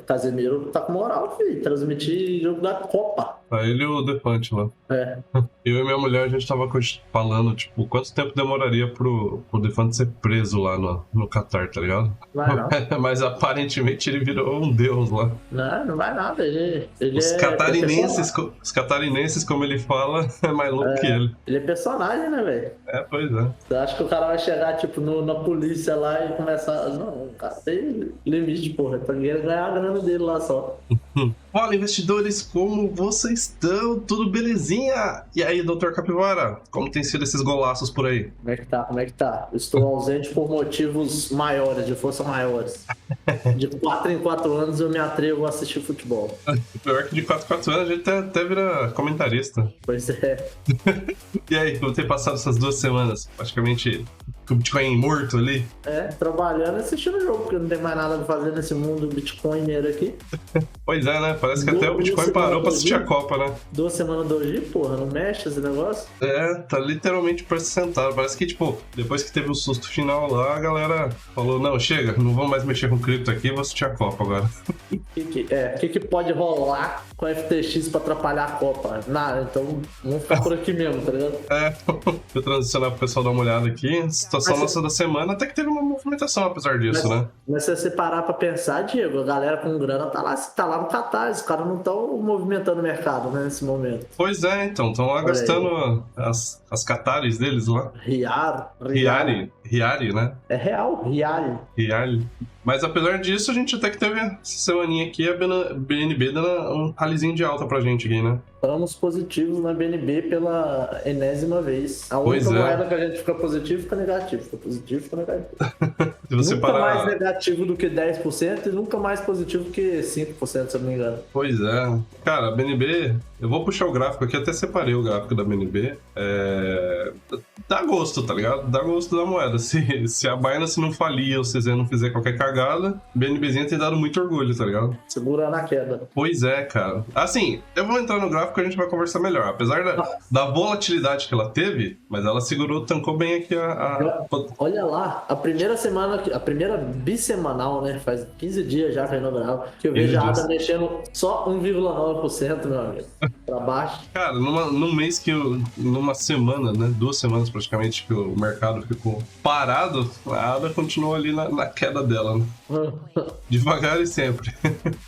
Casemiro tá com moral, filho. Transmitir jogo da Copa. Tá ele e o Defante lá. É. Eu e minha mulher, a gente tava falando, tipo, quanto tempo demoraria pro Defante ser preso lá no Catar, tá ligado? Vai não. Mas aparentemente ele virou um deus lá. Não vai nada. Ele Os catarinenses, personagem. os catarinenses, como ele fala, é mais louco que ele. Ele é personagem, né, velho? É, pois é. Você acha que o cara vai chegar, tipo, na polícia lá e começar... Não, o cara tem limite, porra. Tá querendo ganhar a grana dele lá só. Fala, investidores, como vocês estão? Tudo belezinha? E aí, doutor Capivara, como tem sido esses golaços por aí? Como é que tá? Estou ausente por motivos maiores, de força maiores. De 4 em 4 anos eu me atrevo a assistir futebol. Pior que de 4 em 4 anos a gente até vira comentarista. Pois é. E aí, como tem passado essas 2 semanas? Praticamente com o Bitcoin morto ali? Trabalhando e assistindo o jogo, porque não tem mais nada pra fazer nesse mundo bitcoiner aqui. Pois é, né? Parece que até o Bitcoin parou pra assistir a Copa, né? 2 semanas do hoje, porra, não mexe esse negócio? Tá literalmente pra se sentar. Parece que, tipo, depois que teve o susto final lá, a galera falou, não, chega, não vamos mais mexer com cripto aqui, vou assistir a Copa agora. O que pode rolar com a FTX pra atrapalhar a Copa? Nada, então vamos ficar por aqui mesmo, tá ligado? Vou transicionar pro pessoal dar uma olhada aqui. Situação nossa da semana, até que teve uma movimentação apesar disso, né? Mas se você parar pra pensar, Diego, a galera com grana tá lá no Catar, os caras não estão movimentando o mercado, né, nesse momento. Pois é, então, estão lá gastando as catares deles lá. Riari, né? É real, Riari. Mas apesar disso, a gente até que teve essa semaninha aqui, a BNB dando um ralizinho de alta pra gente aqui, né? Estamos positivos na BNB pela enésima vez. A única moeda que a gente fica positivo, fica negativo. Fica positivo, fica negativo. Se você nunca mais negativo do que 10% e nunca mais positivo que 5%, se eu não me engano. Pois é. Cara, a BNB... Eu vou puxar o gráfico aqui, até separei o gráfico da BNB. Dá gosto, tá ligado? Dá gosto da moeda. Se a Binance não falir ou se você não fizer qualquer cagada, a BNBzinha tem dado muito orgulho, tá ligado? Segura na queda. Pois é, cara. Assim, eu vou entrar no gráfico e a gente vai conversar melhor. Apesar da volatilidade que ela teve, mas ela segurou, tancou bem aqui Olha lá, a primeira bissemanal, né? Faz 15 dias já que eu não gravo, que eu vejo a ADA mexendo só 1,9%, meu amigo. Pra baixo. Cara, num mês numa semana, né? 2 semanas praticamente que o mercado ficou parado, a ADA continuou ali na queda dela, né? Devagar e sempre.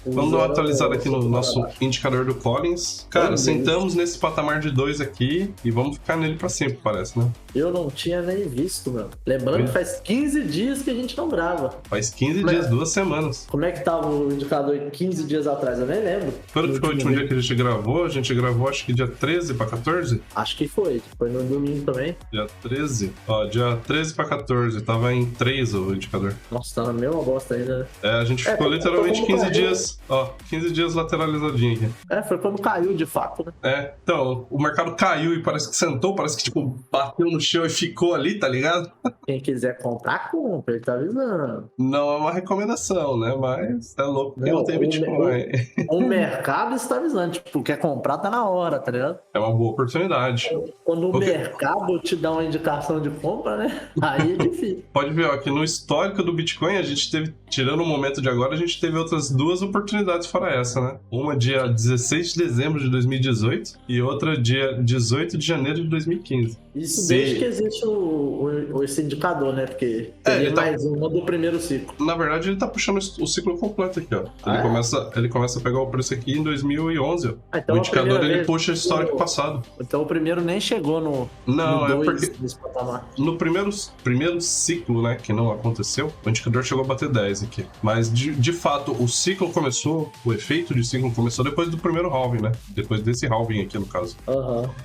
Vamos dar uma atualizada aqui no nosso indicador do Collins. Cara, sentamos nesse patamar de 2 aqui e vamos ficar nele pra sempre, parece, né? Eu não tinha nem visto, mano. Lembrando que faz 15 dias que a gente não grava. Faz 15 dias, 2 semanas. Como é que tava o indicador 15 dias atrás? Eu nem lembro. Quando foi o último dia que a gente gravou? A gente gravou acho que dia 13 pra 14? Acho que foi. Foi no domingo também. Dia 13? Ó, dia 13 pra 14. Tava em 3 o indicador. Nossa, tá na mesma bosta ainda, né? A gente ficou literalmente 15 dias. Ó, 15 dias lateralizadinho aqui. Foi quando caiu de fato, né? Então, o mercado caiu e parece que sentou, parece que tipo, bateu no chão e ficou ali, tá ligado? Quem quiser comprar, compra, ele tá avisando. Não é uma recomendação, né? Mas é louco porque não tem Bitcoin. O mercado está avisando, tipo, quer comprar, tá na hora, tá ligado? É uma boa oportunidade. Quando o mercado te dá uma indicação de compra, né? Aí é difícil. Pode ver, ó, que no histórico do Bitcoin a gente teve, tirando o momento de agora, a gente teve outras 2 oportunidades fora essa, né? Uma dia 16 de dezembro de 2018 e outra dia 18 de janeiro de 2015. Isso desde que existe esse indicador, né? Porque teria mais uma do primeiro ciclo. Na verdade, ele tá puxando o ciclo completo aqui, ó. Ele começa a pegar o preço aqui em 2011, ó. Então, o indicador, ele puxa o histórico passado. Então o primeiro nem chegou no... Não, é porque no primeiro ciclo, né, que não aconteceu, o indicador chegou a bater 10 aqui. Mas, de fato, o ciclo começou, o efeito de ciclo começou depois do primeiro halving, né? Depois desse halving aqui, no caso.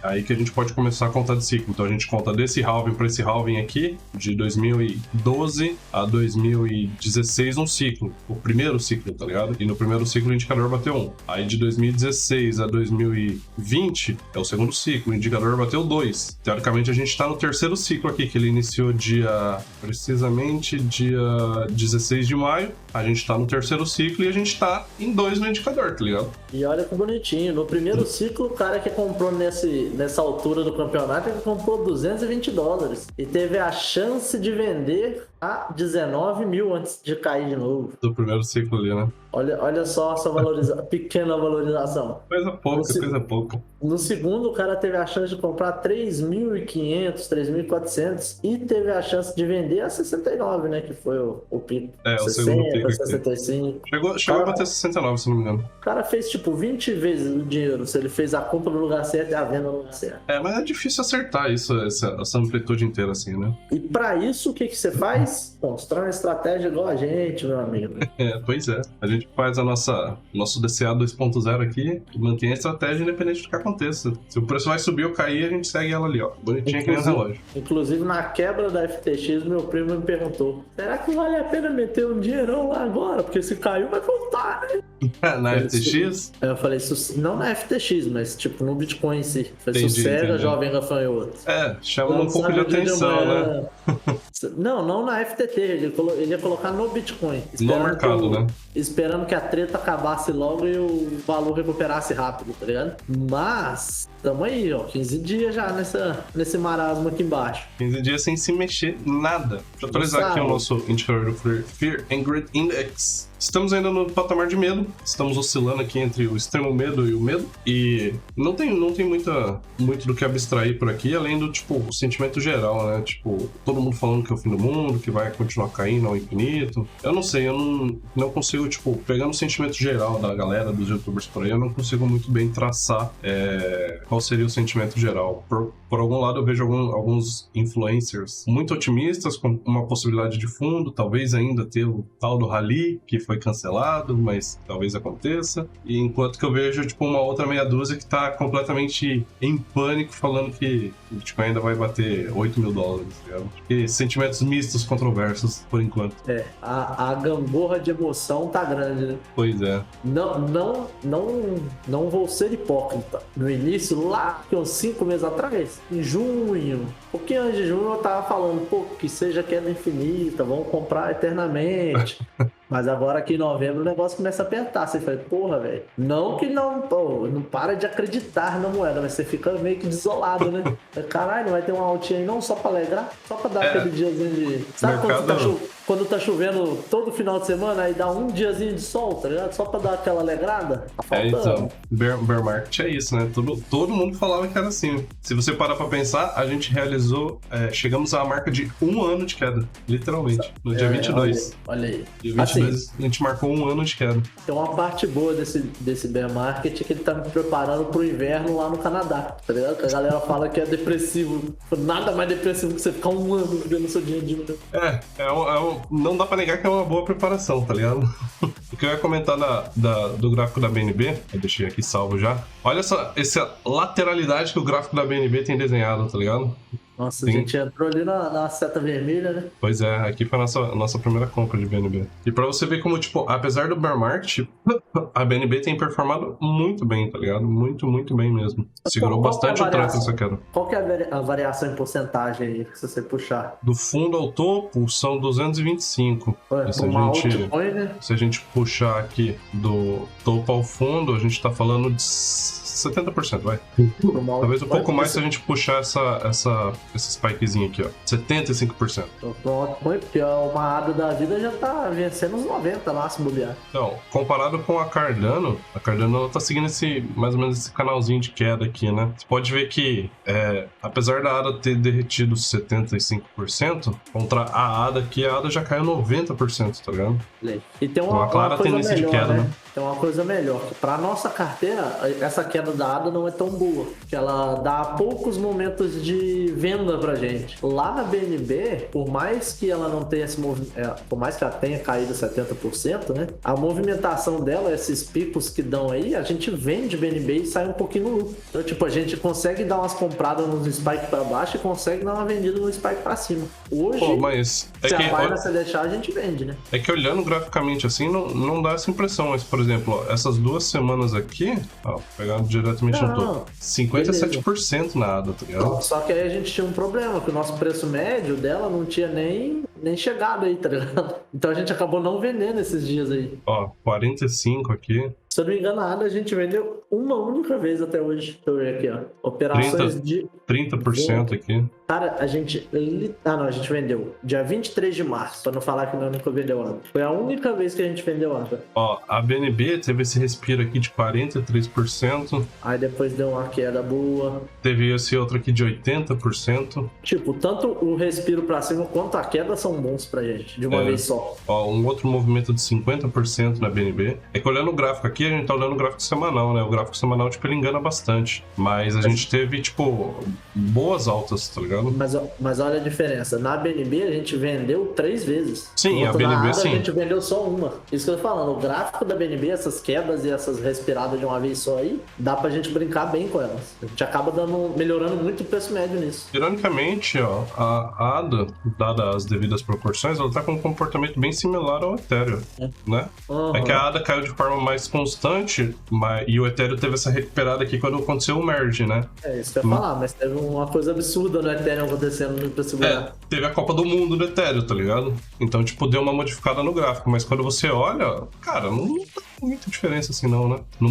Aí que a gente pode começar a contar de ciclo. Então a gente conta desse halving para esse halving aqui, de 2012 a 2016, um ciclo. O primeiro ciclo, tá ligado? E no primeiro ciclo o indicador bateu 1. Aí de 2016 a 2020 é o segundo ciclo, o indicador bateu 2. Teoricamente a gente tá no terceiro ciclo aqui, que ele iniciou precisamente dia 16 de maio. A gente tá no terceiro ciclo e a gente tá em 2 no indicador, tá ligado? E olha que bonitinho. No primeiro ciclo, o cara que comprou nessa altura do campeonato, ele comprou $220. E teve a chance de vender a 19 mil antes de cair de novo. Do primeiro ciclo ali, né? Olha só essa pequena valorização. Coisa pouca. No segundo, o cara teve a chance de comprar 3.500, 3.400 e teve a chance de vender a 69, né? Que foi o pico. O 60, segundo pico. 65. Chegou a bater 69, se não me engano. O cara fez tipo 20 vezes o dinheiro se ele fez a compra no lugar certo e a venda no lugar certo. Mas é difícil acertar isso, essa amplitude inteira assim, né? E pra isso, o que você faz? Constrói uma estratégia igual a gente, meu amigo. Pois é. A gente faz nosso DCA 2.0 aqui e mantém a estratégia independente do que aconteça. Se o preço vai subir ou cair, a gente segue ela ali, ó. Bonitinha que nem um relógio. Inclusive, na quebra da FTX, meu primo me perguntou: será que vale a pena meter um dinheirão lá agora? Porque se caiu, vai voltar, né? Na FTX? Eu falei, não na FTX, mas tipo no Bitcoin em si. Falei, sossega, jovem gafanhoto. Chama um pouco de atenção, né? Não na FTT, ele ia colocar no Bitcoin. No mercado, né? Esperando que a treta acabasse logo e o valor recuperasse rápido, tá ligado? Mas, tamo aí, ó, 15 dias já nesse marasmo aqui embaixo. 15 dias sem se mexer nada. Deixa eu atualizar aqui o nosso indicador do Fear and Greed Index. Estamos ainda no patamar de medo, estamos oscilando aqui entre o extremo medo e o medo, e não tem muito do que abstrair por aqui, além do, tipo, o sentimento geral, né? Tipo, todo mundo falando que é o fim do mundo, que vai continuar caindo ao infinito. Eu não sei, eu não consigo, tipo, pegando o sentimento geral da galera, dos youtubers por aí, eu não consigo muito bem traçar qual seria o sentimento geral. Por algum lado, eu vejo alguns influencers muito otimistas, com uma possibilidade de fundo, talvez ainda ter o tal do rally, que foi cancelado, mas talvez aconteça. E enquanto que eu vejo, tipo, uma outra meia dúzia que tá completamente em pânico, falando que o Bitcoin ainda vai bater 8 mil dólares, tá? E sentimentos mistos, controversos, por enquanto. A gangorra de emoção tá grande, né? Pois é. Não vou ser hipócrita. No início, lá, uns 5 meses atrás, em junho, um pouquinho antes de junho, eu tava falando, que seja queda infinita, vamos comprar eternamente. Mas agora aqui em novembro o negócio começa a apertar. Você fala, porra, velho. Não que não para de acreditar na moeda, mas você fica meio que desolado, né? Caralho, não vai ter uma altinha aí não, só pra alegrar? Só pra dar aquele diazinho de... Sabe quando tá chovendo todo final de semana, aí dá um diazinho de sol, tá ligado? Só pra dar aquela alegrada? Tá faltando. Então, bear market é isso, né? Todo mundo falava que era assim. Se você parar pra pensar, a gente realizou, chegamos à marca de 1 ano de queda, literalmente, no dia 22. Olha aí. Dia 22, a gente marcou 1 ano de queda. Tem uma parte boa desse bear market que ele tá me preparando pro inverno lá no Canadá, tá ligado? Que a galera fala que é depressivo. Nada mais depressivo que você ficar 1 ano vivendo seu dia a dia. Não dá pra negar que é uma boa preparação, tá ligado? O que eu ia comentar do gráfico da BNB, eu deixei aqui salvo já. Olha essa lateralidade que o gráfico da BNB tem desenhado, tá ligado? Nossa, a gente entrou ali na seta vermelha, né? Pois é, aqui foi a nossa primeira compra de BNB. E pra você ver como, tipo, apesar do bear market, a BNB tem performado muito bem, tá ligado? Muito, muito bem mesmo. Segurou bastante o tranco nessa queda. Qual que é a variação em porcentagem aí, se você puxar? Do fundo ao topo, são 225. Se a gente puxar aqui do topo ao fundo, a gente tá falando de 70%, vai. Talvez um pouco mais se a gente puxar esse spikezinho aqui, ó. 75%. Pronto, porque uma ADA da vida já tá vencendo uns 90 lá, se bobear. Então, comparado com a Cardano ela tá seguindo mais ou menos esse canalzinho de queda aqui, né? Você pode ver que, apesar da ADA ter derretido 75%, contra a ADA aqui, a ADA já caiu 90%, tá ligado? E tem uma clara tendência de queda, né? Tem uma coisa melhor, que pra nossa carteira, essa queda da ADA não é tão boa, que ela dá poucos momentos de venda pra gente. Lá na BNB, por mais que ela não tenha por mais que ela tenha caído 70%, né? A movimentação dela, esses picos que dão aí, a gente vende BNB e sai um pouquinho no lucro. Então, tipo, a gente consegue dar umas compradas nos spike pra baixo e consegue dar uma vendida no spike pra cima. Hoje, mas se a Binance deixar, a gente vende, né? É que olhando graficamente assim, não dá essa impressão, mas, por exemplo, ó, essas 2 semanas aqui, ó, pegando diretamente no topo, 57% na ADA, tá ligado? Só que aí a gente tinha um problema, que o nosso preço médio dela não tinha nem nem chegado aí, tá ligado? Então a gente acabou não vendendo esses dias aí. Ó, 45 aqui. Se eu não me engano, a gente vendeu uma única vez até hoje. Deixa eu ver aqui, ó. Operações 30% aqui. Cara, a gente... não, a gente vendeu dia 23 de março, pra não falar que nós nunca vendeu ADA. Foi a única vez que a gente vendeu ADA. Ó, a BNB teve esse respiro aqui de 43%. Aí depois deu uma queda boa. Teve esse outro aqui de 80%. Tipo, tanto o respiro pra cima quanto a queda são bons pra gente, de uma vez só. Ó, um outro movimento de 50% na BNB. É que olhando o gráfico aqui, a gente tá olhando o gráfico semanal, né? O gráfico semanal, tipo, ele engana bastante. Mas a gente teve, tipo, boas altas, tá ligado? Mas olha a diferença. Na BNB, a gente vendeu 3 vezes. Sim, a BNB, ADA, sim. A gente vendeu só uma. Isso que eu tô falando. O gráfico da BNB, essas quedas e essas respiradas de uma vez só aí, dá pra gente brincar bem com elas. A gente acaba melhorando muito o preço médio nisso. Ironicamente, ó, a ADA, dada as devidas proporções, ela tá com um comportamento bem similar ao Ethereum, né? Uhum. É que a ADA caiu de forma mais constante, e o Ethereum teve essa recuperada aqui quando aconteceu o merge, né? É isso que eu ia falar, mas teve uma coisa absurda no Ethereum acontecendo pra segurar. Teve a Copa do Mundo do Ethereum, tá ligado? Então, tipo, deu uma modificada no gráfico, mas quando você olha, cara, não tá com muita diferença assim não, né? No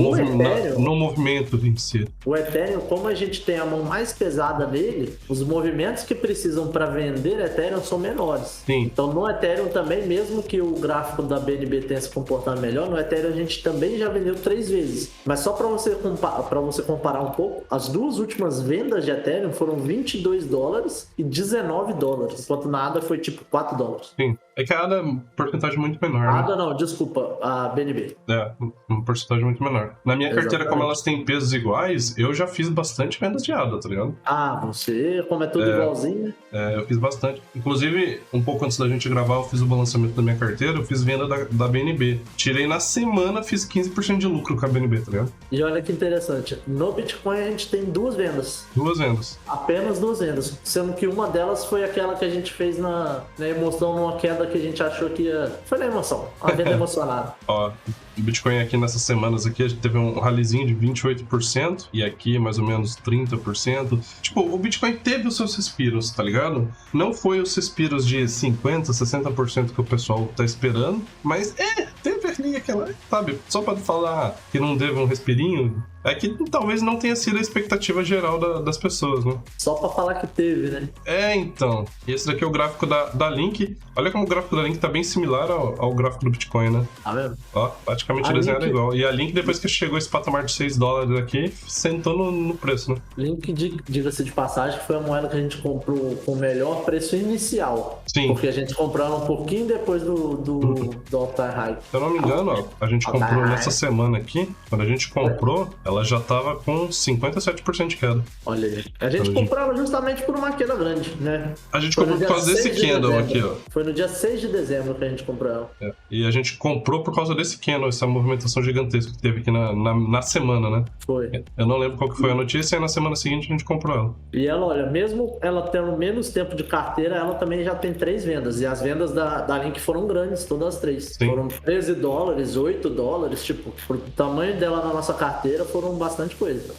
movimento em si. O Ethereum, como a gente tem a mão mais pesada nele, os movimentos que precisam para vender Ethereum são menores. Sim. Então no Ethereum também, mesmo que o gráfico da BNB tenha se comportado melhor, no Ethereum a gente também já vendeu 3 vezes. Mas só para você comparar um pouco, as duas últimas vendas de Ethereum foram $22 e $19, enquanto na ADA foi tipo $4. Sim. É que a ADA é uma porcentagem muito menor, né? ADA não, desculpa, a BNB. É, uma porcentagem muito menor. Na minha carteira, como elas têm pesos iguais, eu já fiz bastante vendas de ADA, tá ligado? Ah, você, como é tudo igualzinho. Eu fiz bastante. Inclusive, um pouco antes da gente gravar, eu fiz o balanceamento da minha carteira, eu fiz venda da BNB. Tirei na semana, fiz 15% de lucro com a BNB, tá ligado? E olha que interessante, no Bitcoin a gente tem 2 vendas. 2 vendas. Apenas 2 vendas, sendo que uma delas foi aquela que a gente fez na emoção, numa queda que a gente achou que ia... Foi na emoção, uma venda emocionada. Ó, o Bitcoin aqui nessas semanas aqui, a gente teve um ralizinho de 28%, e aqui mais ou menos 30%. Tipo, o Bitcoin teve os seus respiros, tá ligado? Não foi os respiros de 50%, 60% que o pessoal tá esperando, mas teve ali aquela, sabe? Só pra falar que não teve um respirinho, é que talvez não tenha sido a expectativa geral das pessoas, né? Só pra falar que teve, né? Então. Esse daqui é o gráfico da Link. Olha como o gráfico da Link tá bem similar ao gráfico do Bitcoin, né? Tá vendo? Ó, praticamente desenhado igual. E a Link, depois que chegou esse patamar de $6 aqui, sentou no preço, né? Link, diga-se de passagem, foi a moeda que a gente comprou com o melhor preço inicial. Sim. Porque a gente comprou ela um pouquinho depois do all-time high. Se eu não me engano, ó, a gente comprou nessa semana aqui. Quando a gente comprou, ela já tava com 57% de queda. Olha aí. A gente comprou ela justamente por uma queda grande, né? A gente comprou por causa desse candle aqui, ó. Foi no dia 6 de dezembro que a gente comprou ela. E a gente comprou por causa desse candle, essa movimentação gigantesca que teve aqui na semana, né? Foi. Eu não lembro qual que foi a notícia, e na semana seguinte a gente comprou ela. E ela, olha, mesmo ela tendo menos tempo de carteira, ela também já tem 3 vendas. E as vendas da Link foram grandes, todas as 3. Sim. Foram $13, $8, tipo, pro tamanho dela na nossa carteira, foram bastante coisa.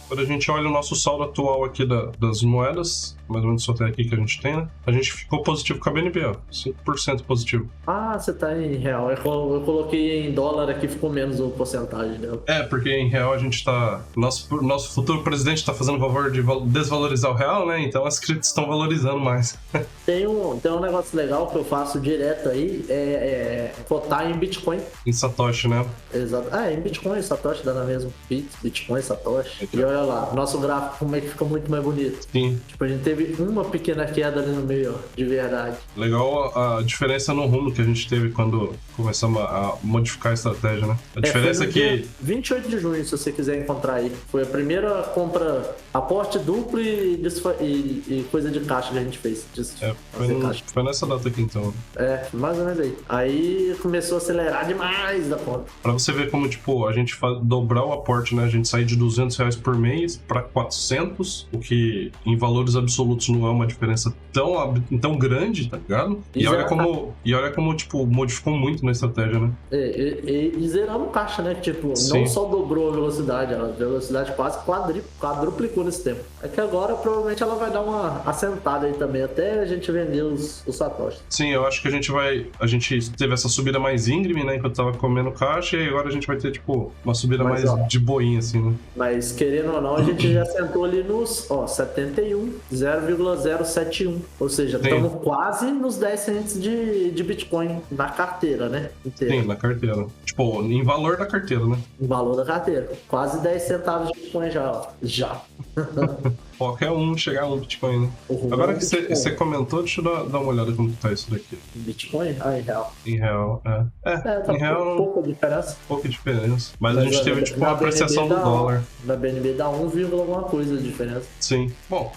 Quando a gente olha o nosso saldo atual aqui das moedas, mais ou menos só até aqui que a gente tem, né? A gente ficou positivo com a BNB, ó. 5% positivo. Ah, você tá em real. Eu coloquei em dólar aqui, ficou menos a porcentagem dela. Porque em real a gente tá... Nosso futuro presidente tá fazendo o favor de desvalorizar o real, né? Então as criptos estão valorizando mais. Tem um negócio legal que eu faço direto aí, cotar em Bitcoin. Em Satoshi, né? Exato. Em Bitcoin, Satoshi dá na mesma. Bitcoin, Satoshi. E olha lá, nosso gráfico como é que fica muito mais bonito. Sim. Tipo, a gente teve uma pequena queda ali no meio, ó, de verdade. Legal a diferença no rumo que a gente teve quando começamos a modificar a estratégia, né? A diferença é que... 28 de junho, se você quiser encontrar aí. Foi a primeira compra, aporte duplo e coisa de caixa que a gente fez. Foi nessa data aqui, então. Mais ou menos aí. Aí começou a acelerar demais da conta. Pra você ver como, tipo, a gente dobrar o aporte, né? A gente sair de R$200 por mês pra 400, o que em valores absolutos absolutos não é uma diferença tão grande, tá ligado? E olha como, tipo, modificou muito na estratégia, né? E zeramos caixa, né? Tipo, Sim. Não só dobrou a velocidade quase quadruplicou nesse tempo. É que agora provavelmente ela vai dar uma assentada aí também, até a gente vender os satoshis. Sim, eu acho que a gente teve essa subida mais íngreme, né, enquanto tava comendo caixa, e agora a gente vai ter, tipo, uma subida mais de boinha, assim, né? Mas, querendo ou não, a gente já sentou ali nos, 71, 0,071. Ou seja, estamos quase nos 10 cents de Bitcoin na carteira, né? Inteira. Sim, na carteira. Tipo, em valor da carteira, né? Em valor da carteira. Quase 10 centavos de Bitcoin já, ó. Já. Qualquer um chegar a um Bitcoin, né? Agora que você comentou, deixa eu dar uma olhada como que tá isso daqui. Bitcoin? Ah, em real. Em real, tá em real, pouca diferença. Pouca diferença. Mas a gente teve, tipo, uma apreciação do dólar. Na BNB dá 1, alguma coisa de diferença. Sim. Bom,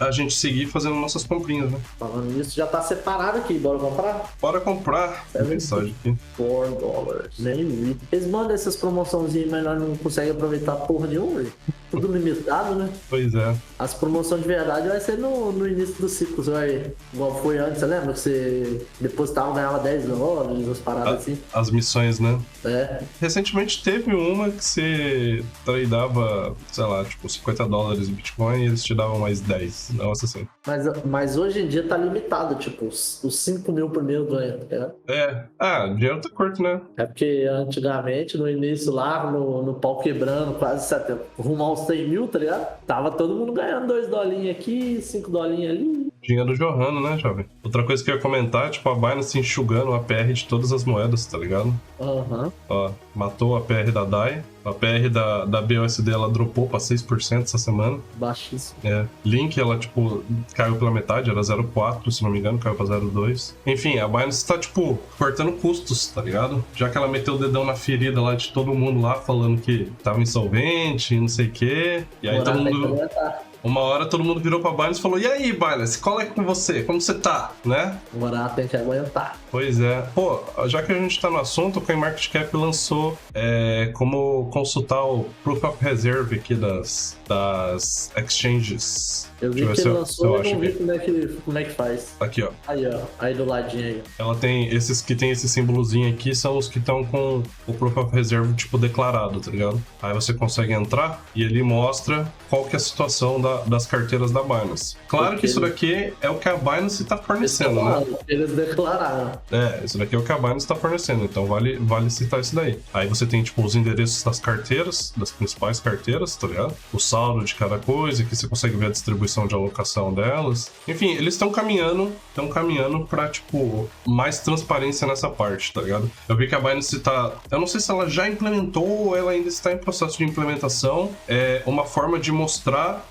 a gente seguir fazendo nossas comprinhas, né? Falando nisso, já tá separado aqui. Bora comprar? Bora comprar. Mensagem aqui. $4. Nem vi. Eles mandam essas promoçãozinhas, mas nós não conseguimos aproveitar porra nenhuma, velho. Tudo limitado, né? Pois é. As promoções de verdade vai ser no início do ciclo, vai. Igual foi antes, você lembra? Que você depositava e ganhava $10, as paradas assim. As missões, né? É. Recentemente teve uma que você tradeava, sei lá, tipo, $50 em Bitcoin e eles te davam mais 10. Nossa, assim. Mas hoje em dia tá limitado, tipo, os 5 mil primeiro ganha, tá ligado? Dinheiro tá curto, né? É porque antigamente, no início lá, no pau quebrando, quase 70, rumo aos 100 mil, tá ligado? Tava todo mundo ganhando $2 aqui, $5 ali. Dinheiro jorrando, né, jovem? Outra coisa que eu ia comentar, tipo, a Binance enxugando o APR de todas as moedas, tá ligado? Ó, matou o APR da DAI. A APR da BUSD, ela dropou pra 6% essa semana. Baixíssimo. Link, ela, tipo, caiu pela metade, era 0,4, se não me engano, caiu pra 0,2. Enfim, a Binance tá, tipo, cortando custos, tá ligado? Já que ela meteu o dedão na ferida lá de todo mundo lá, falando que tava insolvente e não sei o quê. E aí todo mundo... Uma hora todo mundo virou pra Binance e falou: e aí, Binance, qual é com você? Como você tá, né? Agora tem que aguentar. Pois é. Pô, já que a gente tá no assunto, o CoinMarketCap lançou como consultar o Proof of Reserve aqui das exchanges. Eu vi que ele lançou e não vi como é que faz. Aqui, ó. Aí, ó. Aí do ladinho aí. Ela tem esses que tem esse símbolozinho aqui, são os que estão com o Proof of Reserve, tipo, declarado, tá ligado? Aí você consegue entrar e ele mostra qual que é a situação das carteiras da Binance. Claro que isso daqui é o que a Binance tá fornecendo, né? Eles declararam. Isso daqui é o que a Binance tá fornecendo, então vale citar isso daí. Aí você tem, tipo, os endereços das carteiras, das principais carteiras, tá ligado? O saldo de cada coisa, que você consegue ver a distribuição de alocação delas. Enfim, eles estão caminhando pra, tipo, mais transparência nessa parte, tá ligado? Eu vi que a Binance eu não sei se ela já implementou ou ela ainda está em processo de implementação, uma forma de mostrar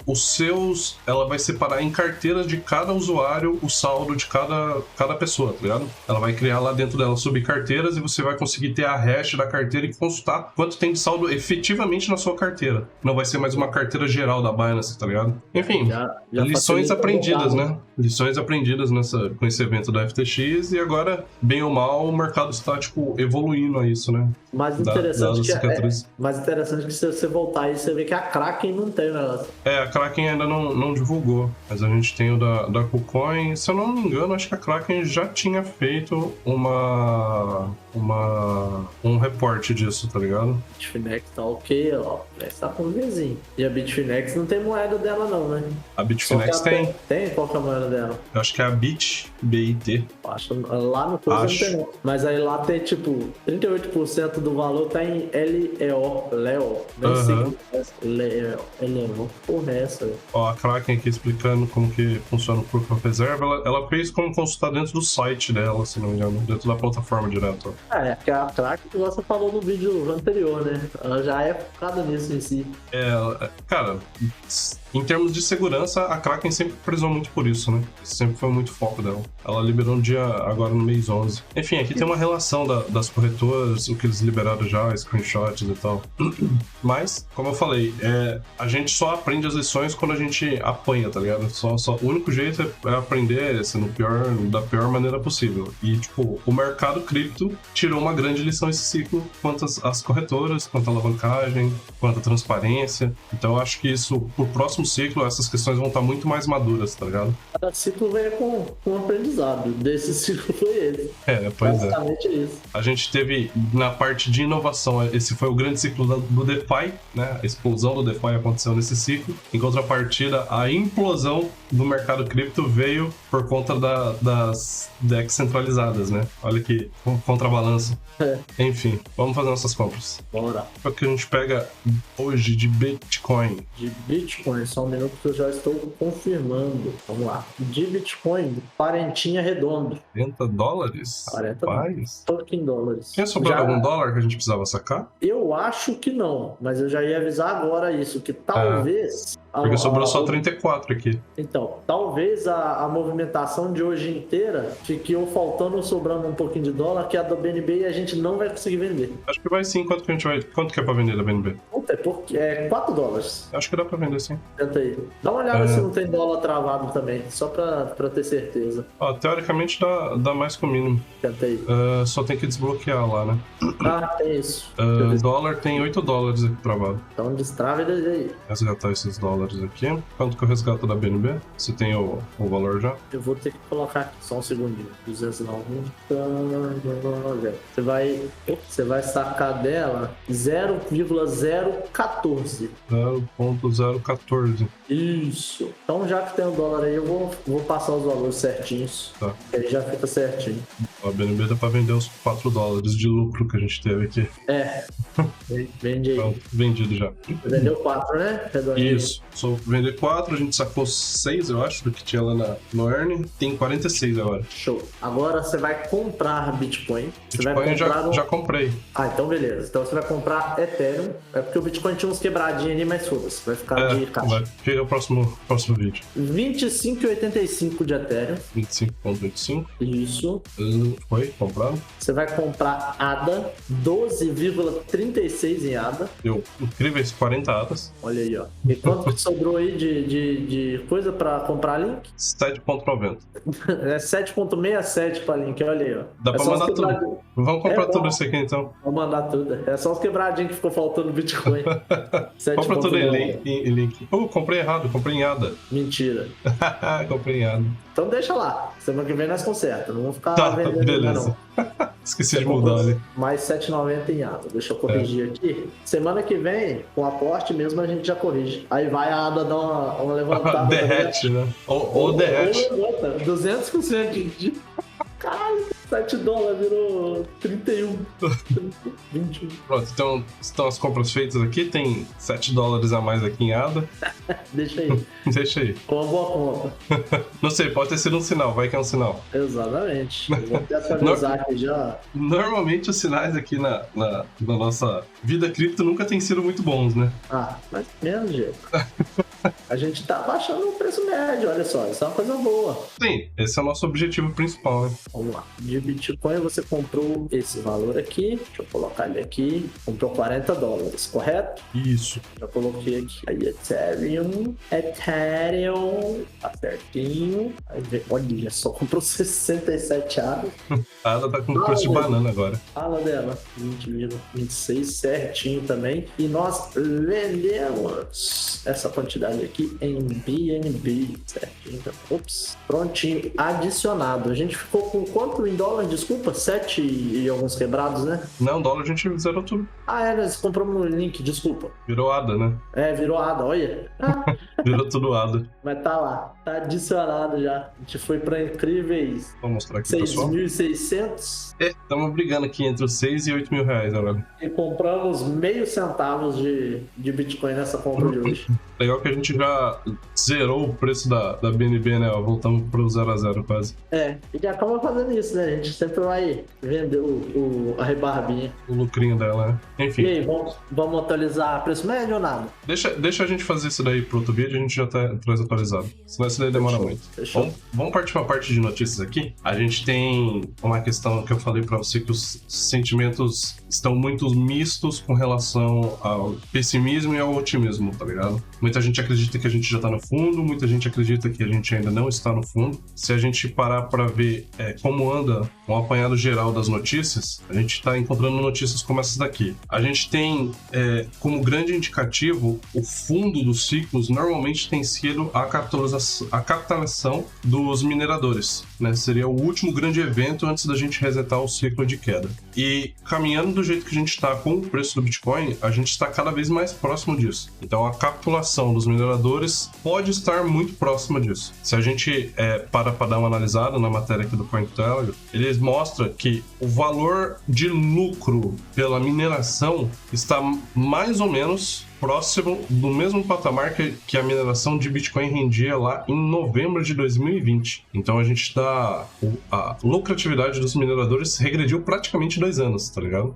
ela vai separar em carteiras de cada usuário o saldo de cada pessoa, tá ligado? Ela vai criar lá dentro dela subcarteiras e você vai conseguir ter a hash da carteira e consultar quanto tem de saldo efetivamente na sua carteira. Não vai ser mais uma carteira geral da Binance, tá ligado? Enfim, lições aprendidas, né? Lições aprendidas com esse evento da FTX e agora, bem ou mal, o mercado está, tipo, evoluindo a isso, né? Mais interessante que se você voltar aí, você vê que a Kraken não tem negócio. A Kraken ainda não divulgou, mas a gente tem o da KuCoin. Se eu não me engano, acho que a Kraken já tinha feito um reporte disso, tá ligado? Bitfinex tá ok, ó. Tá com um vizinho. E a Bitfinex não tem moeda dela não, né? A Bitfinex tem. Tem? Qual que é a moeda dela? Eu acho que é a BIT. Acho lá no coisa não tem não. Mas aí lá tem, tipo, 38% do valor tá em LEO. LEO. Porra, é essa? Ó, a Kraken aqui explicando como que funciona o Proof of Reserve. Ela fez como consultar dentro do site dela, se não me engano. Dentro da plataforma direto. Porque a Kraken, que você falou no vídeo anterior, né? Ela já é focada nisso em si. Cara, em termos de segurança, a Kraken sempre prezou muito por isso, né? Esse sempre foi muito foco dela. Ela liberou agora no mês 11. Enfim, aqui tem uma relação das corretoras, o que eles liberaram já, screenshots e tal. Mas, como eu falei, a gente só aprende as lições quando a gente apanha, tá ligado? O único jeito é aprender assim, da pior maneira possível. E, tipo, o mercado cripto tirou uma grande lição esse ciclo quanto às corretoras, quanto à alavancagem, quanto à transparência. Então, eu acho que isso, pro próximo ciclo, essas questões vão estar muito mais maduras, tá ligado? Cada ciclo vem com um aprendizado. Desse ciclo foi ele. Pois basicamente isso. A gente teve, na parte de inovação, esse foi o grande ciclo do DeFi, né? A explosão do DeFi aconteceu nesse ciclo. Em contrapartida, a implosão do mercado cripto veio por conta das DEX centralizadas, né? Olha que contrabalanço. Enfim, vamos fazer nossas compras. Bora. O que a gente pega hoje de Bitcoin? De Bitcoin, só um minuto que eu já estou confirmando. Vamos lá. De Bitcoin, quarentinha redondo. $40? 40 dólares? Pouquinho dólares. Tinha sobrado algum dólar que a gente precisava sacar? Eu acho que não, mas eu já ia avisar agora isso, que talvez... Porque sobrou só 34 aqui. Então, talvez a movimentação de hoje inteira fique ou faltando ou sobrando um pouquinho de dólar, que é a da BNB e a gente não vai conseguir vender. Acho que vai sim. Quanto que é pra vender da BNB? Puta, é $4. Acho que dá pra vender sim. Tenta aí. Dá uma olhada se não tem dólar travado também, só pra ter certeza. Ó, teoricamente dá mais que o mínimo. Tenta aí. Só tem que desbloquear lá, né? Tem isso. Dólar tem $8 aqui travado. Então destrava e aí. Resgatar esses dólares aqui. Quanto que eu resgato da BNB? Você tem o valor já? Eu vou ter que colocar aqui, só um segundinho. 290. Você vai sacar dela 0,014. 0,014. Isso. Então, já que tem o dólar aí, eu vou passar os valores certinhos. Tá. Aí já fica certinho. A BNB dá pra vender os $4 de lucro que a gente teve aqui. Vende aí. Pronto, vendido já. Vendeu 4, né? Redondinho. Isso. Só vender 4, a gente sacou 6, eu acho, do que tinha lá no Earn. Tem 46 agora. Show. Agora você vai comprar Bitcoin. Bitcoin já comprei. Então beleza. Então você vai comprar Ethereum. É porque o Bitcoin tinha uns quebradinhos ali, mas foda-se. Vai ficar de caixa. Fica o próximo vídeo. 25,85 de Ethereum. 25,25. Isso. Foi comprado. Você vai comprar ADA. 12,36 em ADA. Deu incríveis 40 ADAs. Olha aí, ó. E quanto que sobrou aí de coisa pra comprar link? 7,90. É 7,67 pra link, olha aí, ó. Dá pra mandar tudo. Vamos comprar tudo isso aqui então. Vamos mandar tudo. É só os quebradinhos que ficou faltando no Bitcoin. Compra tudo em link. Comprei errado, comprei em ADA. Mentira. Comprei em ADA. Então deixa lá. Semana que vem nós conserta. Não vamos ficar vendendo beleza. Não. Esqueci de mudar ali. Mais 7,90 em ADA. Deixa eu corrigir aqui. Semana que vem, com aporte mesmo, a gente já corrige. Aí vai a ADA dar uma levantada. Derrete, né? Ou derrete. Ou levanta. 200% de... Caralho, $7 virou 31. 21. Pronto, então estão as compras feitas aqui. Tem $7 a mais aqui em ADA. Deixa aí. Deixa aí. Com uma boa compra. Não sei, pode ter sido um sinal. Vai que é um sinal. Exatamente. Eu vou até atualizar aqui já. Normalmente os sinais aqui na nossa vida cripto nunca têm sido muito bons, né? Mas mesmo jeito. A gente tá baixando o preço médio, olha só, isso é uma coisa boa. Sim, esse é o nosso objetivo principal, né? Vamos lá. De Bitcoin você comprou esse valor aqui, deixa eu colocar ele aqui, comprou $40, correto? Isso. Já coloquei aqui. Aí Ethereum, tá certinho. Aí, olha só, comprou 67 ADA. A ADA tá com preço de banana agora. Fala dela, 20,26 certinho também. E nós vendemos essa quantidade aqui em BNB, certinho. Ops, prontinho, adicionado. A gente ficou com quanto em dólar? Desculpa, 7 e alguns quebrados, né? Não, dólar a gente zerou tudo. Nós compramos no link, desculpa. Virou ADA, né? Virou ADA, olha. Virou tudo ADA. Mas tá lá, tá adicionado já. A gente foi pra incríveis. Vou mostrar aqui, pessoal. 6.600. Estamos brigando aqui entre os 6 e 8 mil reais agora. E compramos meio centavos de Bitcoin nessa compra de hoje. Legal que a gente já zerou o preço da BNB, né? Voltamos pro 0 a 0 quase. E acaba fazendo isso, né? A gente sempre vai vender a rebarbinha. O lucrinho dela, né? Enfim. E aí, vamos atualizar preço médio ou nada? Deixa a gente fazer isso daí pro outro vídeo, a gente já traz atualizado. Senão isso daí demora muito. Fechou. Vamos partir pra parte de notícias aqui. A gente tem uma questão que eu falei pra você, que os sentimentos estão muito mistos com relação ao pessimismo e ao otimismo, tá ligado? Muita gente acredita que a gente já tá no fundo, muita gente acredita que a gente ainda não está no fundo. Se a gente parar pra ver como anda um apanhado geral das notícias, a gente tá encontrando notícias como essas daqui. A gente tem como grande indicativo o fundo dos ciclos, normalmente tem sido a capitalização dos mineradores, né? Seria o último grande evento antes da gente resetar o ciclo de queda. E caminhando do jeito que a gente está com o preço do Bitcoin, a gente está cada vez mais próximo disso. Então a capitulação dos mineradores pode estar muito próxima disso. Se a gente para dar uma analisada na matéria aqui do CoinTelegraph, eles mostram que o valor de lucro pela mineração está mais ou menos próximo do mesmo patamar que a mineração de Bitcoin rendia lá em novembro de 2020. Então a gente tá... A lucratividade dos mineradores regrediu praticamente 2 anos, tá ligado?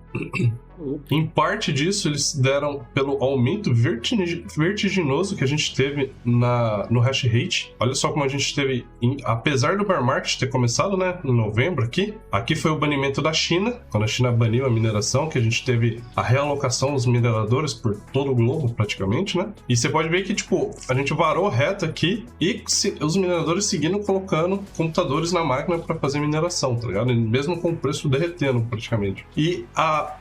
Em parte disso, eles deram pelo aumento vertiginoso que a gente teve no hash rate. Olha só como a gente teve, apesar do bear market ter começado, né, em novembro aqui foi o banimento da China, quando a China baniu a mineração, que a gente teve a realocação dos mineradores por todo o globo, praticamente, né? E você pode ver que, tipo, a gente varou reto aqui e os mineradores seguindo colocando computadores na máquina para fazer mineração, tá ligado? Mesmo com o preço derretendo, praticamente. E a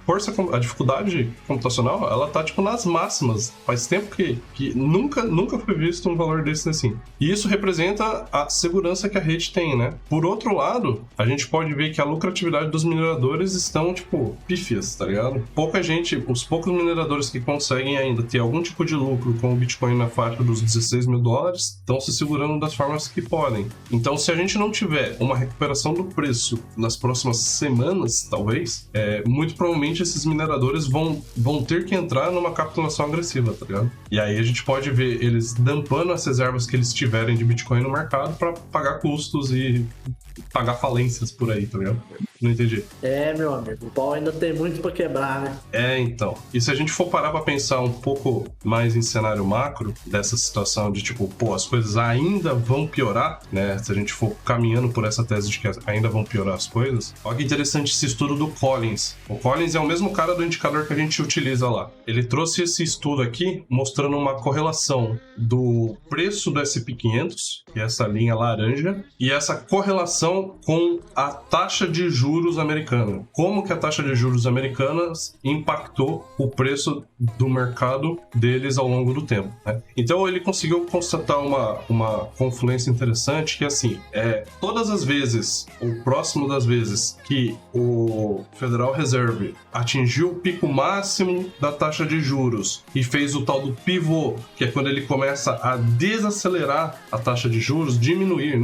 dificuldade computacional, ela tá, tipo, nas máximas. Faz tempo que nunca foi visto um valor desse assim. E isso representa a segurança que a rede tem, né? Por outro lado, a gente pode ver que a lucratividade dos mineradores estão, tipo, pífias, tá ligado? Os poucos mineradores que conseguem ainda ter algum tipo de lucro com o Bitcoin na faixa dos $16 mil, estão se segurando das formas que podem. Então, se a gente não tiver uma recuperação do preço nas próximas semanas, talvez, muito provavelmente esses mineradores vão ter que entrar numa capitulação agressiva, tá ligado? E aí a gente pode ver eles dampando as reservas que eles tiverem de Bitcoin no mercado para pagar custos e pagar falências por aí, tá ligado? Não entendi. Meu amigo, o pau ainda tem muito pra quebrar, né? Então. E se a gente for parar pra pensar um pouco mais em cenário macro, dessa situação de tipo, as coisas ainda vão piorar, né? Se a gente for caminhando por essa tese de que ainda vão piorar as coisas, olha que interessante esse estudo do Collins. O Collins é o mesmo cara do indicador que a gente utiliza lá. Ele trouxe esse estudo aqui mostrando uma correlação do preço do S&P 500, que é essa linha laranja, e essa correlação com a taxa de juros americana. Como que a taxa de juros americana impactou o preço do mercado deles ao longo do tempo, né? Então ele conseguiu constatar uma confluência interessante que assim, todas as vezes, ou próximo das vezes que o Federal Reserve atingiu o pico máximo da taxa de juros e fez o tal do pivô, que é quando ele começa a desacelerar a taxa de juros, diminuir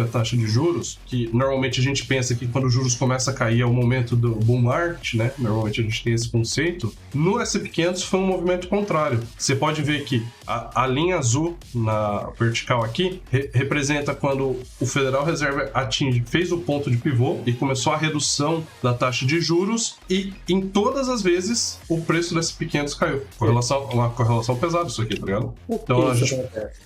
a taxa de juros, que normalmente a gente pensa que quando os juros começam a cair é o momento do bull market, né? Normalmente a gente tem esse conceito. No S&P 500 foi um movimento contrário. Você pode ver que a linha azul na vertical aqui representa quando o Federal Reserve fez o ponto de pivô e começou a redução da taxa de juros e em todas as vezes o preço do S&P 500 caiu. Uma correlação pesada isso aqui, tá ligado? Então a gente...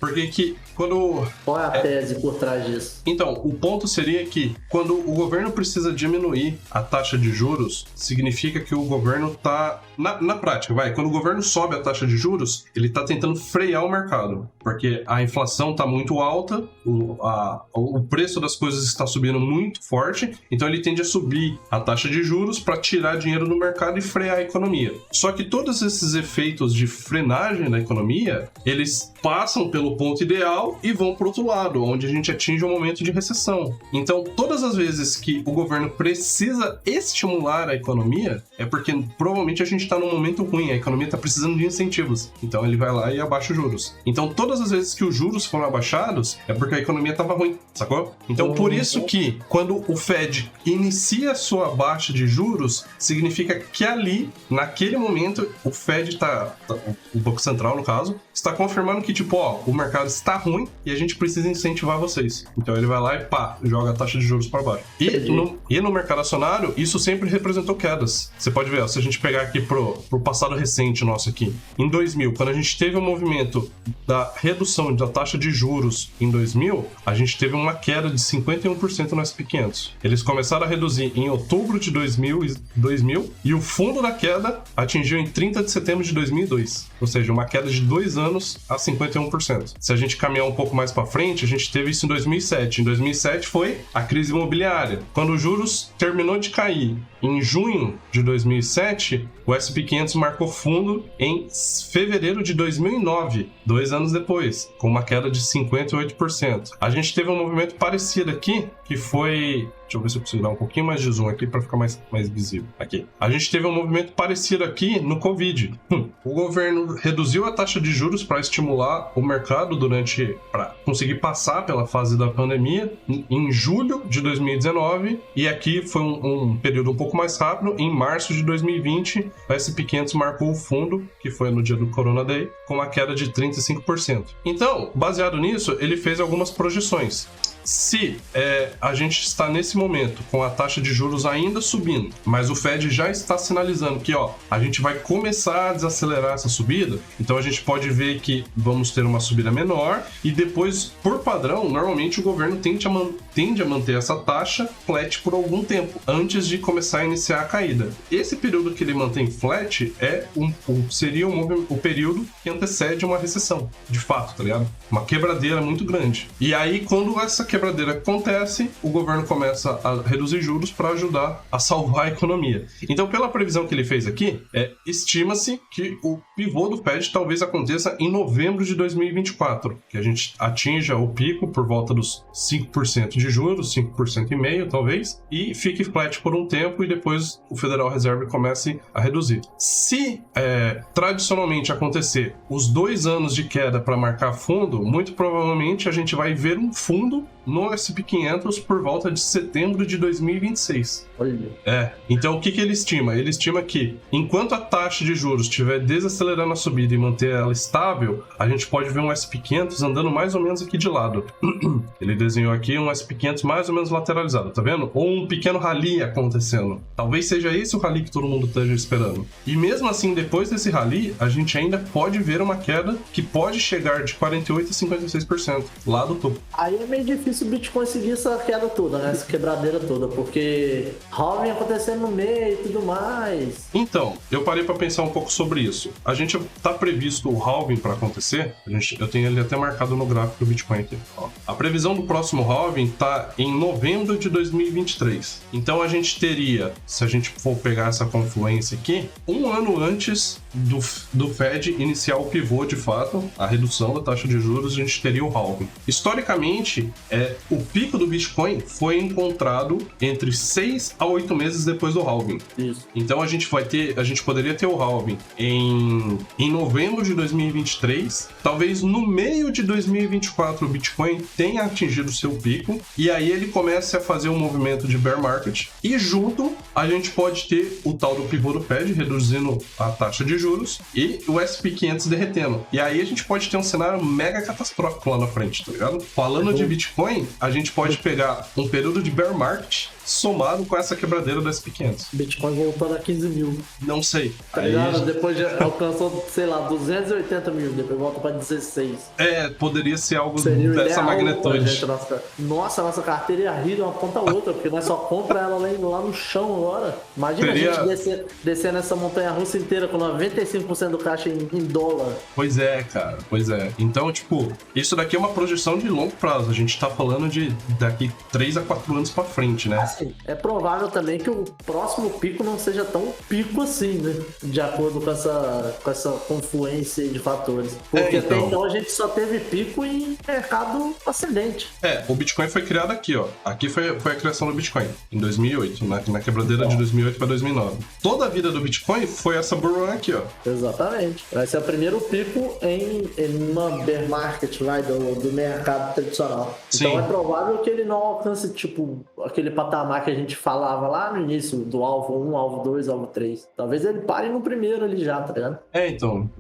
Porque que quando... Qual é a tese por trás disso? Então, o ponto seria que quando o governo precisa diminuir a taxa de juros, significa que o governo tá... Na prática, quando o governo sobe a taxa de juros, ele tá tentando frear o mercado, porque a inflação tá muito alta, o preço das coisas está subindo muito forte, então ele tende a subir a taxa de juros para tirar dinheiro do mercado e frear a economia. Só que todos esses efeitos de frenagem da economia, eles passam pelo ponto ideal e vão para o outro lado, onde a gente atinge um momento de recessão. Então, todas as vezes que o governo precisa estimular a economia, é porque provavelmente a gente está num momento ruim, a economia está precisando de incentivos. Então, ele vai lá e abaixa os juros. Então, todas as vezes que os juros foram abaixados, é porque a economia estava ruim, sacou? Então, por isso que, quando o Fed inicia a sua baixa de juros, significa que ali, naquele momento, o Fed o Banco Central, no caso, está confirmando que, o mercado está ruim e a gente precisa incentivar vocês. Então ele vai lá e joga a taxa de juros para baixo. E E no mercado acionário, isso sempre representou quedas. Você pode ver, ó, se a gente pegar aqui pro passado recente nosso aqui, em 2000, quando a gente teve o movimento da redução da taxa de juros em 2000, a gente teve uma queda de 51% no S&P 500. Eles começaram a reduzir em outubro de 2000 e o fundo da queda atingiu em 30 de setembro de 2002. Ou seja, uma queda de 2 anos a 51%. Se a gente caminhar um pouco mais para frente, a gente teve isso em 2007. Em 2007 foi a crise imobiliária. Quando os juros terminou de cair em junho de 2007, o S&P 500 marcou fundo em fevereiro de 2009, 2 anos depois, com uma queda de 58%. A gente teve um movimento parecido aqui, que foi... Deixa eu ver se eu consigo dar um pouquinho mais de zoom aqui para ficar mais visível. Aqui. A gente teve um movimento parecido aqui no Covid. O governo reduziu a taxa de juros para estimular o mercado para conseguir passar pela fase da pandemia em julho de 2019, e aqui foi um período um pouco mais rápido. Em março de 2020, o S&P 500 marcou o fundo, que foi no dia do Corona Day, com uma queda de 35%. Então, baseado nisso, ele fez algumas projeções. Se a gente está nesse momento com a taxa de juros ainda subindo, mas o Fed já está sinalizando que a gente vai começar a desacelerar essa subida, então a gente pode ver que vamos ter uma subida menor e depois, por padrão, normalmente o governo tende a manter essa taxa flat por algum tempo, antes de começar a iniciar a caída. Esse período que ele mantém flat seria o período que antecede uma recessão, de fato, tá ligado? Uma quebradeira muito grande. E aí, quando essa quebradeira acontece, o governo começa a reduzir juros para ajudar a salvar a economia. Então, pela previsão que ele fez aqui, estima-se que o pivô do Fed talvez aconteça em novembro de 2024, que a gente atinja o pico por volta dos 5% de juros, 5,5% talvez, e fique flat por um tempo e depois o Federal Reserve comece a reduzir. Se tradicionalmente acontecer os 2 anos de queda para marcar fundo, muito provavelmente a gente vai ver um fundo no S&P 500 por volta de setembro de 2026. Olha. Então o que ele estima? Ele estima que enquanto a taxa de juros estiver desacelerando a subida e manter ela estável, a gente pode ver um S&P 500 andando mais ou menos aqui de lado. Ele desenhou aqui um S&P 500 mais ou menos lateralizado, tá vendo? Ou um pequeno rally acontecendo. Talvez seja esse o rally que todo mundo esteja esperando. E mesmo assim, depois desse rally, a gente ainda pode ver uma queda que pode chegar de 48% a 56% lá do topo. Aí é meio difícil o Bitcoin seguir essa queda toda, né? Essa quebradeira toda, porque halving acontecendo no meio e tudo mais. Então, eu parei para pensar um pouco sobre isso. A gente tá previsto o halving para acontecer, eu tenho ele até marcado no gráfico do Bitcoin aqui. A previsão do próximo halving tá em novembro de 2023. Então a gente teria, se a gente for pegar essa confluência aqui, 1 ano antes do Fed iniciar o pivô de fato, a redução da taxa de juros, a gente teria o halving. Historicamente, o pico do Bitcoin foi encontrado entre 6 a 8 meses depois do halving. Isso. Então a gente poderia ter o halving em novembro de 2023, talvez no meio de 2024 o Bitcoin tenha atingido seu pico, e aí ele comece a fazer um movimento de bear market, e junto a gente pode ter o tal do pivô do Fed reduzindo a taxa de juros e o S&P 500 derretendo. E aí a gente pode ter um cenário mega catastrófico lá na frente, tá ligado? Falando de Bitcoin, a gente pode pegar um período de bear market somado com essa quebradeira do S&P 500. Bitcoin voltando a 15 mil. Não sei. Tá ligado? Depois alcançou, sei lá, 280 mil, depois volta pra 16. Poderia ser algo dessa magnitude. Nossa carteira ia rir de uma ponta a outra, porque nós só compra ela lá no chão agora. Imagina a gente descer nessa montanha russa inteira com 95% do caixa em dólar. Pois é, cara. Pois é. Então, tipo, isso daqui é uma projeção de longo prazo. A gente tá falando de daqui 3 a 4 anos pra frente, né? É provável também que o próximo pico não seja tão pico assim, né? De acordo com essa confluência de fatores. Porque até então a gente só teve pico em mercado ascendente. O Bitcoin foi criado aqui, ó. Aqui foi a criação do Bitcoin, em 2008, na quebradeira de 2008 para 2009. Toda a vida do Bitcoin foi essa bull run aqui, ó. Exatamente. Vai ser o primeiro pico em uma bear market, vai, do mercado tradicional. Sim. Então é provável que ele não alcance, tipo, aquele patamar que a gente falava lá no início do alvo 1, alvo 2, alvo 3. Talvez ele pare no primeiro ali já, tá ligado? Então,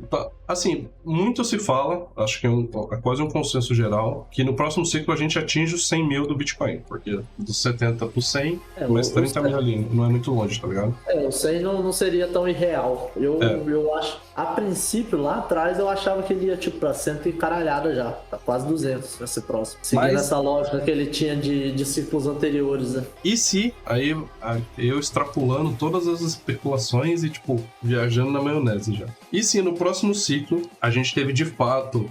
assim, muito se fala, acho que é quase um consenso geral, que no próximo ciclo a gente atinge os 100 mil do Bitcoin, porque dos 70 pro 100, mas 30 mil ali, não é muito longe, tá ligado? O 100 não seria tão irreal. Eu acho, a princípio, lá atrás, eu achava que ele ia, tipo, pra 100 e caralhada já, tá quase 200 vai ser próximo. Seguindo essa lógica que ele tinha de ciclos anteriores, né? E se, aí eu extrapolando todas as especulações e, tipo, viajando na maionese já. E se no próximo ciclo a gente teve, de fato,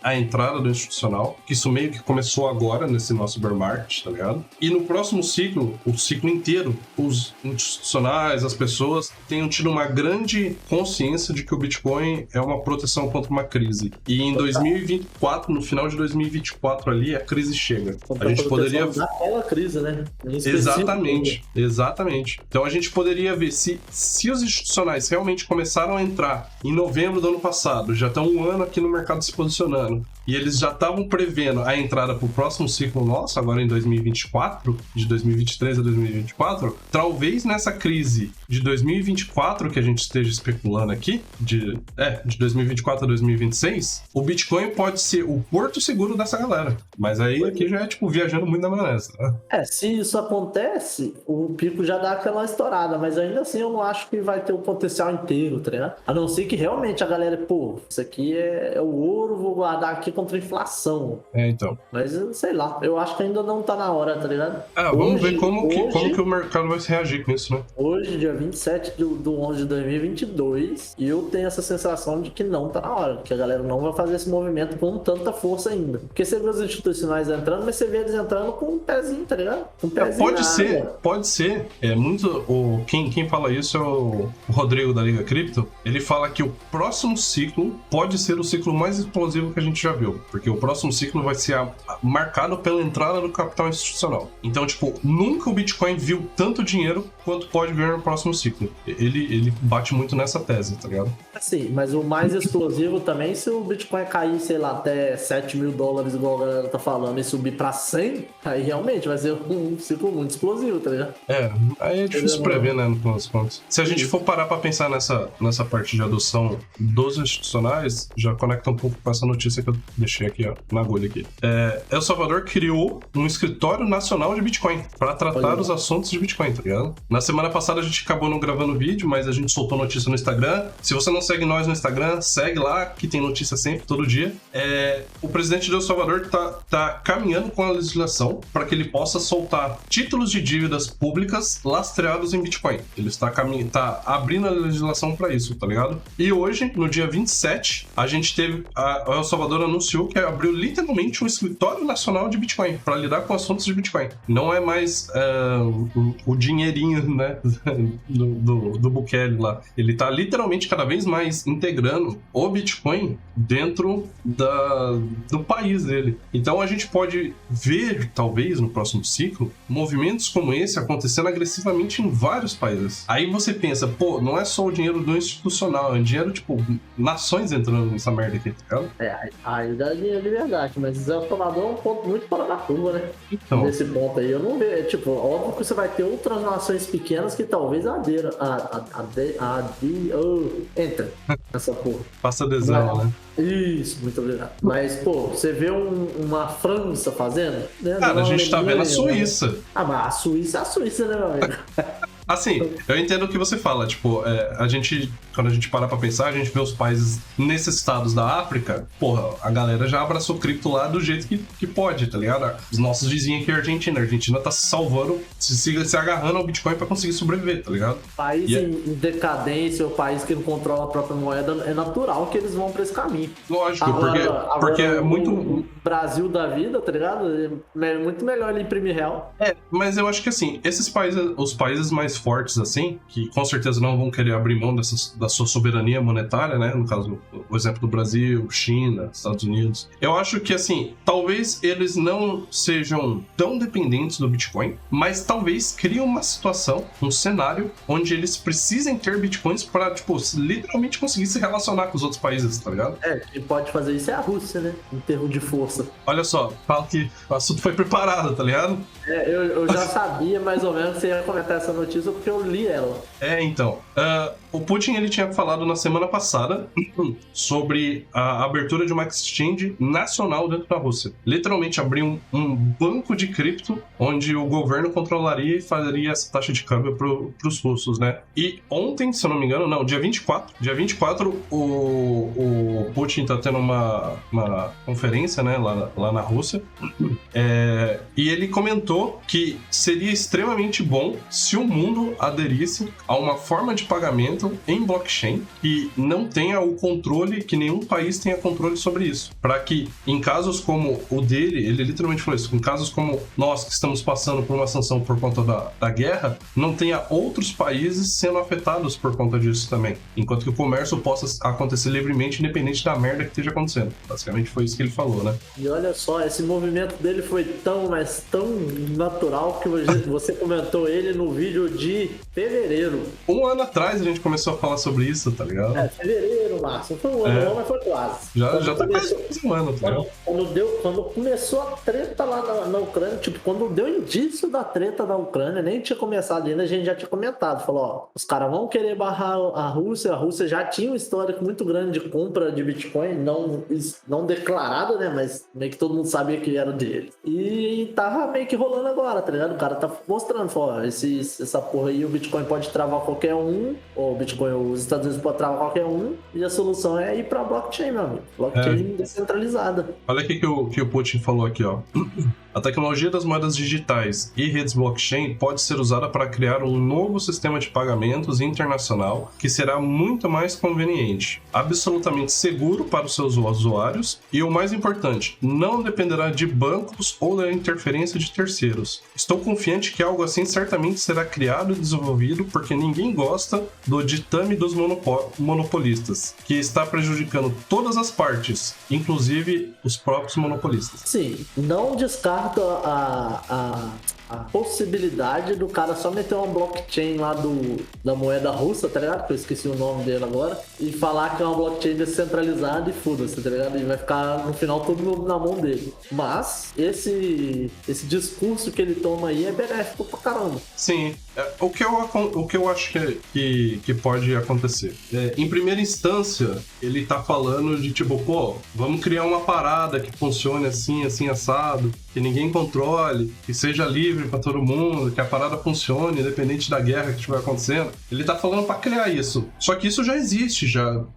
a entrada do institucional, que isso meio que começou agora nesse nosso bear market, tá ligado? E no próximo ciclo, o ciclo inteiro, os institucionais, as pessoas, tenham tido uma grande consciência de que o Bitcoin é uma proteção contra uma crise. E em 2024, no final de 2024 ali, a crise chega. A gente poderia... daquela crise, né? Exatamente. Então a gente poderia ver se os institucionais realmente começaram a entrar em novembro do ano passado, já estão um ano aqui no mercado se posicionando, e eles já estavam prevendo a entrada para o próximo ciclo nosso, agora em 2024, de 2023 a 2024, talvez nessa crise de 2024 que a gente esteja especulando aqui, de 2024 a 2026, o Bitcoin pode ser o porto seguro dessa galera. Mas aí aqui já é, tipo, viajando muito na maionese, né? Se isso acontece, o pico já dá aquela estourada, mas ainda assim eu não acho que vai ter o potencial inteiro, tá ligado? A não ser que realmente a galera, pô, isso aqui é o ouro, vou guardar aqui contra a inflação. Então. Mas, sei lá, eu acho que ainda não tá na hora, tá ligado? Vamos ver como que o mercado vai se reagir com isso, né? Hoje, dia 27 do 11 de 2022, e eu tenho essa sensação de que não tá na hora, que a galera não vai fazer esse movimento com tanta força ainda. Porque você vê os institucionais entrando, mas você vê eles entrando com um pezinho, tá ligado? Um pezinho pode ser. É muito... Quem fala isso é o Rodrigo da Liga Cripto. Ele fala que o próximo ciclo pode ser o ciclo mais explosivo que a gente já viu. Porque o próximo ciclo vai ser marcado pela entrada do capital institucional. Então, tipo, nunca o Bitcoin viu tanto dinheiro quanto pode vir no próximo ciclo. Ele bate muito nessa tese, tá ligado? Sim, mas o mais explosivo também, se o Bitcoin cair, sei lá, até 7 mil dólares, igual a galera tá falando, e subir pra 100, aí realmente vai ser um ciclo muito explosivo, tá ligado? Aí é difícil prever, né, no final das contas. Se a gente for parar pra pensar nessa parte de adoção dos institucionais, já conecta um pouco com essa notícia que eu deixei aqui, ó, na agulha aqui. El Salvador criou um escritório nacional de Bitcoin pra tratar os assuntos de Bitcoin, tá ligado? Na semana passada a gente acabou não gravando vídeo, mas a gente soltou notícia no Instagram. Se você não segue nós no Instagram, segue lá, que tem notícia sempre, todo dia. O presidente de El Salvador tá caminhando com a legislação para que ele possa soltar títulos de dívidas públicas lastreados em Bitcoin. Ele está abrindo a legislação para isso, tá ligado? E hoje, no dia 27, a gente teve... O El Salvador anunciou que abriu literalmente um escritório nacional de Bitcoin para lidar com assuntos de Bitcoin. Não é mais o dinheirinho, né, do Bukele lá. Ele tá literalmente cada vez mais integrando o Bitcoin dentro do país dele. Então a gente pode ver, talvez, no próximo ciclo, movimentos como esse acontecendo agressivamente em vários países. Aí você pensa, pô, não é só o dinheiro do institucional, é dinheiro, tipo, nações entrando nessa merda aqui, tá ligado? Aí dá dinheiro de verdade, mas El Salvador é um ponto muito fora da curva, né? Então. Nesse ponto aí, eu não vejo, tipo, óbvio que você vai ter outras nações pequenas que talvez entra nessa porra. Passa adesão, né? Isso, muito obrigado. Mas, pô, você vê uma França fazendo, né? Cara, a gente tá vendo a Suíça. Né? Mas a Suíça é a Suíça, né, meu amigo? Assim, eu entendo o que você fala, tipo, quando a gente para pra pensar, a gente vê os países necessitados da África, porra, a galera já abraçou cripto lá do jeito que pode, tá ligado? Os nossos vizinhos aqui, a Argentina tá se salvando, se agarrando ao Bitcoin pra conseguir sobreviver, tá ligado? País em decadência, ou país que não controla a própria moeda, é natural que eles vão pra esse caminho. Lógico, porque é muito... O Brasil da vida, tá ligado? É muito melhor ele imprimir real. Mas eu acho que assim, esses países, os países mais fortes, assim, que com certeza não vão querer abrir mão da sua soberania monetária, né? No caso, o exemplo do Brasil, China, Estados Unidos. Eu acho que, assim, talvez eles não sejam tão dependentes do Bitcoin, mas talvez criem uma situação, um cenário, onde eles precisem ter Bitcoins para, tipo, literalmente conseguir se relacionar com os outros países, tá ligado? Quem pode fazer isso é a Rússia, né? Em termos de força. Olha só, falo que o assunto foi preparado, tá ligado? Eu já sabia mais ou menos que você ia comentar essa notícia porque eu li ela. Então, o Putin, ele tinha falado na semana passada sobre a abertura de uma exchange nacional dentro da Rússia. Literalmente abrir um banco de cripto onde o governo controlaria e faria essa taxa de câmbio pros russos, né? E ontem, se eu não me engano, não, dia 24, o Putin tá tendo uma conferência, né, lá na Rússia, e ele comentou que seria extremamente bom se o mundo aderisse a uma forma de pagamento em blockchain que não tenha o controle, que nenhum país tenha controle sobre isso. Para que, em casos como o dele, ele literalmente falou isso, em casos como nós que estamos passando por uma sanção por conta da guerra, não tenha outros países sendo afetados por conta disso também. Enquanto que o comércio possa acontecer livremente, independente da merda que esteja acontecendo. Basicamente foi isso que ele falou, né? E olha só, esse movimento dele foi mas tão natural que você comentou ele no vídeo de fevereiro. Um ano atrás a gente começou a falar sobre isso, tá ligado? Fevereiro, Márcio. Foi um ano, mas foi quase. Já tá quase um ano, tá ligado? Quando começou a treta lá na Ucrânia, tipo, quando deu indício da treta da Ucrânia, nem tinha começado ainda, a gente já tinha comentado. Falou, ó, os caras vão querer barrar a Rússia já tinha um histórico muito grande de compra de Bitcoin, não declarada, né, mas meio que todo mundo sabia que era dele. E tava meio que rolando agora, tá ligado? O cara tá mostrando, falou, ó, essa porra aí, o Bitcoin pode travar qualquer um, ou o Bitcoin, os Estados Unidos podem travar qualquer um, e a solução é ir pra blockchain, meu amigo. Blockchain descentralizada. Olha aqui que o Putin falou aqui, ó. A tecnologia das moedas digitais e redes blockchain pode ser usada para criar um novo sistema de pagamentos internacional que será muito mais conveniente, absolutamente seguro para os seus usuários e, o mais importante, não dependerá de bancos ou da interferência de terceiros. Estou confiante que algo assim certamente será criado e desenvolvido porque ninguém gosta do ditame dos monopolistas, que está prejudicando todas as partes, inclusive os próprios monopolistas. Sim, não descarta a possibilidade do cara só meter uma blockchain lá da moeda russa, tá ligado? Que eu esqueci o nome dele agora, e falar que é uma blockchain descentralizada e foda-se, tá ligado? E vai ficar no final tudo na mão dele. Mas esse discurso que ele toma aí é benéfico pra caramba. Sim, o que eu acho que pode acontecer. Em primeira instância, ele tá falando de tipo, pô, vamos criar uma parada que funcione assim, assim, assado, que ninguém controle, que seja livre pra todo mundo, que a parada funcione, independente da guerra que estiver acontecendo. Ele tá falando pra criar isso. Só que isso já existe,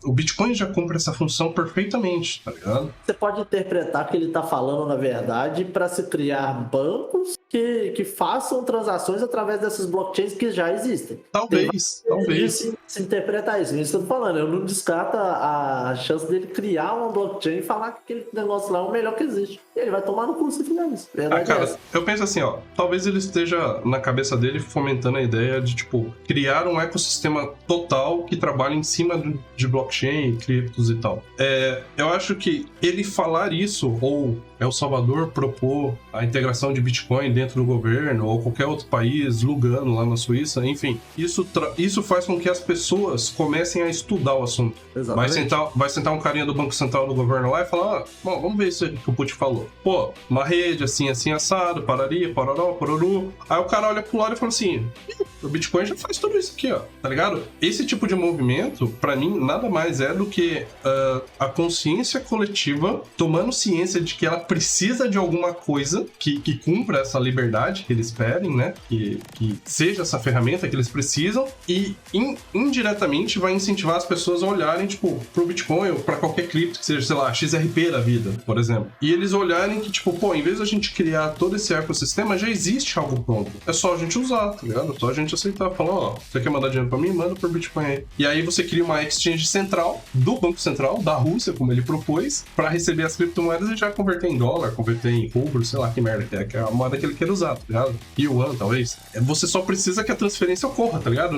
o Bitcoin já cumpre essa função perfeitamente, tá ligado? Você pode interpretar que ele tá falando, na verdade, pra se criar bancos que façam transações através dessas blockchains que já existem. Talvez. Se interpretar isso. Isso que eu tô falando. Eu não descarto a chance dele criar uma blockchain e falar que aquele negócio lá é o melhor que existe. E ele vai tomar no curso se fizer isso. Cara, eu penso assim, ó. Talvez ele esteja na cabeça dele fomentando a ideia de, tipo, criar um ecossistema total que trabalhe em cima de blockchain, criptos e tal. Eu acho que ele falar isso, ou El Salvador propor a integração de Bitcoin dentro do governo, ou qualquer outro país, Lugano lá na Suíça, enfim, isso faz com que as pessoas comecem a estudar o assunto. Vai sentar um carinha do Banco Central do governo lá e falar, bom, vamos ver isso aí que o Putin falou. Pô, uma rede assim, assim, assado, pararia, pororó, pororô. Aí o cara olha pro lado e fala assim, o Bitcoin já faz tudo isso aqui, ó, tá ligado? Esse tipo de movimento, pra mim, nada mais é do que a consciência coletiva tomando ciência de que ela precisa de alguma coisa que cumpra essa liberdade que eles pedem, né? Que seja essa ferramenta que eles precisam e indiretamente vai incentivar as pessoas a olharem, tipo, pro Bitcoin ou pra qualquer cripto que seja, sei lá, XRP da vida, por exemplo. E eles olharem que, tipo, pô, em vez da gente criar todo esse ecossistema, já existe algo pronto. É só a gente usar, tá ligado? É só a gente aceitar. Falar, ó, você quer mandar dinheiro pra mim? Manda por Bitcoin aí. E aí você cria uma exchange central do Banco Central, da Rússia, como ele propôs, pra receber as criptomoedas e já converter em dólar, converter em rublo, sei lá que merda que é a moeda que ele queira usar, tá ligado? Yuan, talvez. Você só precisa que a transferência ocorra, tá ligado?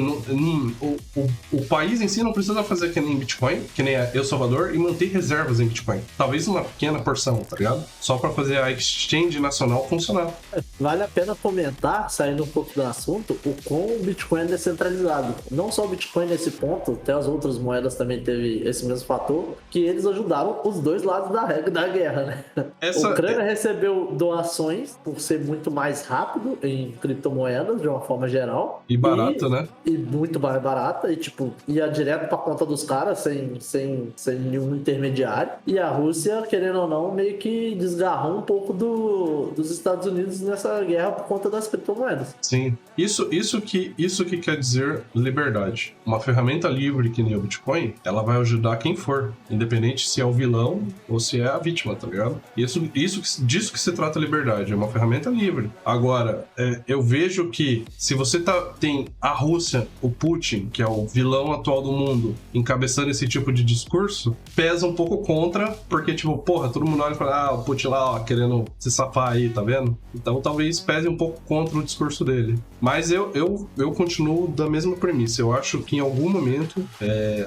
O país em si não precisa fazer que nem Bitcoin, que nem El Salvador, e manter reservas em Bitcoin. Talvez uma pequena porção, tá ligado? Só pra fazer a exchange nacional funcionar. Vale a pena comentar, saindo um pouco do assunto, o quão o Bitcoin é descentralizado. Não só o Bitcoin nesse ponto, até as outras moedas também teve esse mesmo fator, que eles ajudaram os dois lados da guerra, né? A Ucrânia recebeu doações por ser muito mais rápido em criptomoedas, de uma forma geral. E barata, né? E muito mais barata, e tipo, ia direto pra conta dos caras, sem nenhum intermediário. E a Rússia, querendo ou não, meio que desgarrou um pouco dos Estados Unidos nessa guerra por conta das criptomoedas. Sim. Isso que quer dizer liberdade. Uma ferramenta livre que nem o Bitcoin, ela vai ajudar quem for, independente se é o vilão ou se é a vítima, tá ligado? Disso que se trata a liberdade, é uma ferramenta livre. Agora, eu vejo que se você tem a Rússia, o Putin, que é o vilão atual do mundo, encabeçando esse tipo de discurso, pesa um pouco contra, porque tipo, porra, todo mundo olha e fala, o Putin lá, ó, querendo se safar aí, tá vendo? Então talvez pese um pouco contra o discurso dele. Mas eu continuo da mesma premissa. Eu acho que em algum momento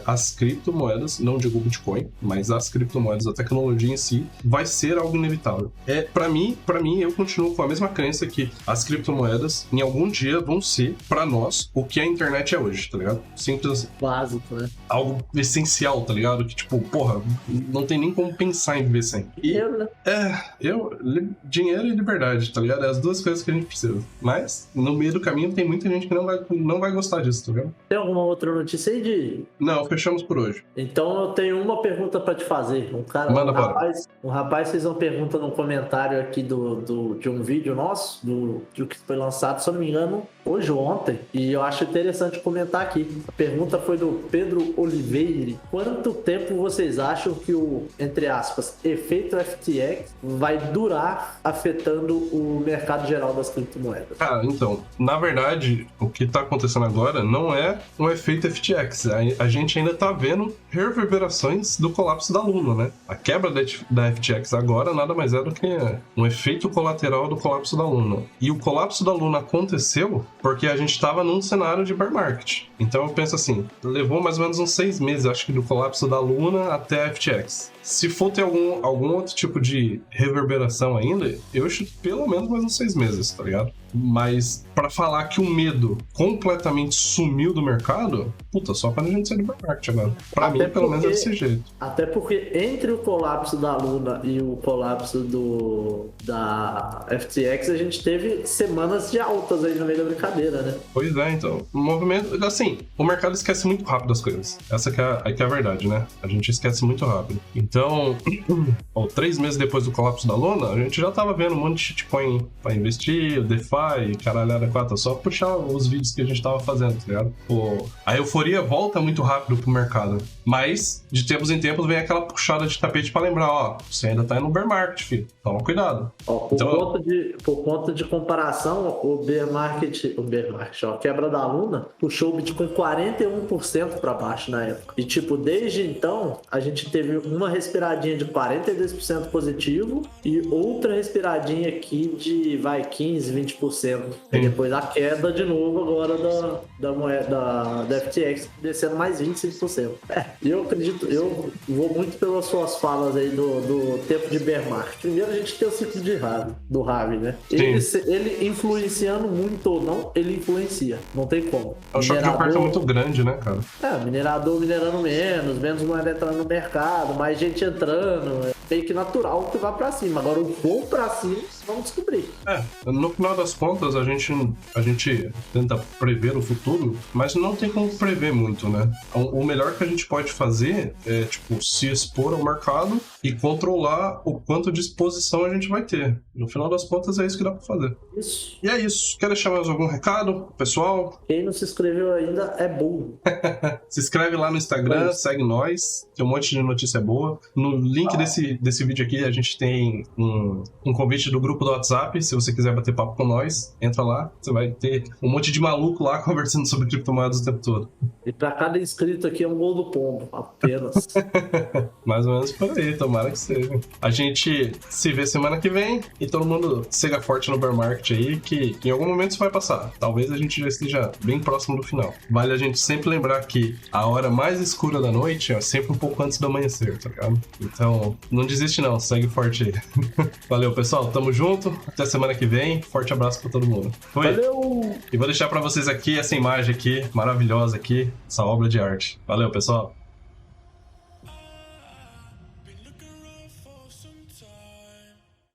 as criptomoedas, não digo Bitcoin, mas as criptomoedas, a tecnologia em si, vai ser algo inevitável. Pra mim, eu continuo com a mesma crença que as criptomoedas, em algum dia, vão ser, pra nós, o que a internet é hoje, tá ligado? Simples assim. Básico, né? Algo essencial, tá ligado? Que, tipo, porra, não tem nem como pensar em viver sem. Dinheiro, né? Dinheiro e liberdade, tá ligado? É as duas coisas que a gente precisa. Mas, no meio do caminho, tem muita gente que não vai gostar disso, tá ligado? Tem alguma outra notícia aí de... Não, fechamos por hoje. Então eu tenho uma pergunta pra te fazer. Um rapaz fez uma pergunta no comentário aqui de um vídeo nosso, do que foi lançado, se eu não me engano, hoje ou ontem, e eu acho interessante comentar aqui. A pergunta foi do Pedro Oliveira. Quanto tempo vocês acham que o, entre aspas, efeito FTX vai durar afetando o mercado geral das criptomoedas? Então, na verdade, o que tá acontecendo agora não é um efeito FTX. A gente ainda tá vendo reverberações do colapso da Luna, né? A quebra da FTX agora nada mais é do que um efeito colateral do colapso da Luna. E o colapso da Luna aconteceu porque a gente estava num cenário de bear market. Então eu penso assim, levou mais ou menos uns 6 meses, acho que do colapso da Luna até a FTX. Se for ter algum outro tipo de reverberação ainda, eu chuto pelo menos mais uns 6 meses, tá ligado? Mas pra falar que o medo completamente sumiu do mercado, puta, só quando a gente sair do bear market agora. Pra mim, pelo menos é desse jeito. Até porque entre o colapso da Luna e o colapso da FTX, a gente teve semanas de altas aí no meio da brincadeira, né? Pois é, então. O movimento, assim, o mercado esquece muito rápido as coisas. Essa que é a verdade, né? A gente esquece muito rápido. Então, 3 meses depois do colapso da Luna, a gente já tava vendo um monte de shitcoin pra investir, o DeFi, caralhada 4, só puxar os vídeos que a gente tava fazendo, tá ligado? A euforia volta muito rápido pro mercado. Mas, de tempos em tempos, vem aquela puxada de tapete pra lembrar, você ainda tá no bear market, filho. Toma cuidado. Por conta de comparação, o bear market, a quebra da Luna, puxou o Bitcoin 41% pra baixo na época. E, tipo, desde então, a gente teve uma respiradinha de 42% positivo e outra respiradinha aqui de, 15, 20%. E depois a queda de novo agora da moeda da FTX, descendo mais 25%. Eu acredito, eu vou muito pelas suas falas aí do tempo de bear market. Primeiro a gente tem o ciclo do Harvey, né? Ele influenciando muito ou não, ele influencia. Não tem como. O choque de oferta é muito grande, né, cara? Minerador minerando menos moeda entrando no mercado, mais gente entrando. É meio que natural que vá pra cima. Agora o quão pra cima, vamos descobrir. No final das contas, a gente tenta prever o futuro, mas não tem como prever muito, né? O melhor que a gente pode fazer é, tipo, se expor ao mercado e controlar o quanto de exposição a gente vai ter. No final das contas, é isso que dá pra fazer. Isso. E é isso. Quer deixar mais algum recado, pessoal? Quem não se inscreveu ainda é burro. Se inscreve lá no Instagram, segue nós. Tem um monte de notícia boa. No link desse vídeo aqui, a gente tem um convite do grupo do WhatsApp. Se você quiser bater papo com nós, entra lá. Você vai ter um monte de maluco lá conversando sobre criptomoedas o tempo todo. E pra cada inscrito aqui é um gol do pombo, apenas. Mais ou menos por aí, tomara que seja. A gente se vê semana que vem e todo mundo siga forte no bear market aí, que em algum momento isso vai passar. Talvez a gente já esteja bem próximo do final. Vale a gente sempre lembrar que a hora mais escura da noite é sempre um pouco antes do amanhecer, tá ligado? Então, não desiste não, segue forte aí. Valeu, pessoal, tamo junto. Até semana que vem. Forte abraço pra todo mundo. Foi. Valeu! E vou deixar pra vocês aqui essa imagem aqui, maravilhosa aqui, essa obra de arte. Valeu, pessoal.